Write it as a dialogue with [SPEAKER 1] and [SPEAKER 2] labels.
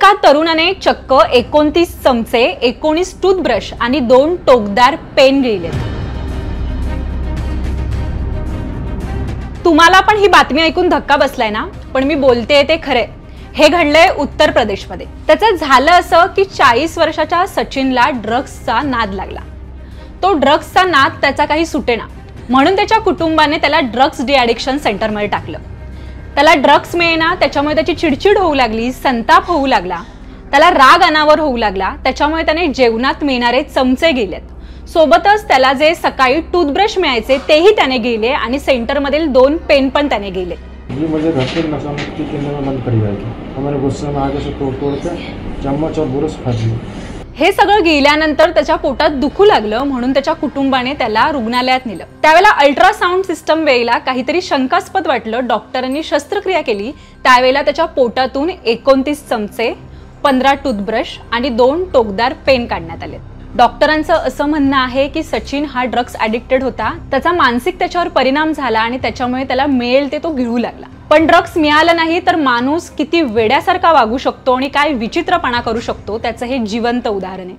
[SPEAKER 1] एका तरुणाने चक्क 29 चमचे, 19 टूथब्रश आणि 2 टोकदार पेन गिळले। तुम्हाला पण ही बातमी ऐकून धक्का बसलाय ना? पण मी बोलतेय ते खरे। हे घडलंय उत्तर प्रदेशमध्ये। त्याचं झालं असं की 40 वर्षाच्या सचिनला ड्रग्सचा नाद लागला। तो ड्रग्सचा नाद त्याचा काही सुटेना, म्हणून त्याच्या कुटुंबाने त्याला ड्रग्स डिॲडिक्शन सेंटरमध्ये टाकलं। त्याला ड्रग्स मिळेना, त्याच्यामुळे त्याची चिडचिड होऊ लागली, संताप होऊ लागला, त्याला राग अनावर होऊ लागला। त्याच्यामुळे त्याने जेवणात मिळणारे चमचे गिळलेत, सोबतच त्याला जे सकाळी टूथब्रश मिळायचे तेही त्याने गिळले आणि सेंटरमधील 2 पेन पण त्याने गिळले।
[SPEAKER 2] जी मुझे घर पे नशा मुक्ति केंद्र में बंद करी गई थी। हमारे गुस्से में आगे से तोड़ के चम्मच और बुरश खा दिए।
[SPEAKER 1] हे सगळं गिळल्यानंतर त्याच्या पोटात दुखू लागलं, म्हणून त्याच्या कुटुंबाने त्याला रुग्णालयात नेलं। त्यावेळेला अल्ट्रासाउंड सिस्टम वेळेला काहीतरी शंकास्पद वाटलं। डॉक्टरांनी शस्त्रक्रिया केली। त्यावेळेला त्याच्या पोटातून 29 चमचे, 15 टूथब्रश आणि 2 टोकदार पेन काढण्यात आले। डॉक्टरांचं असं म्हणणं आहे की सचिन हा ड्रग्स ॲडिक्टेड होता। त्याचा मानसिक त्याच्यावर परिणाम झाला आणि त्याच्यामुळे त्याला मिळेल ते तो गिळू लागला। पण ड्रग्स मिळालं नाही तर माणूस किती वेड्यासारखा वागू शकतो आणि काय विचित्रपणा करू शकतो त्याचं हे जिवंत उदाहरण आहे।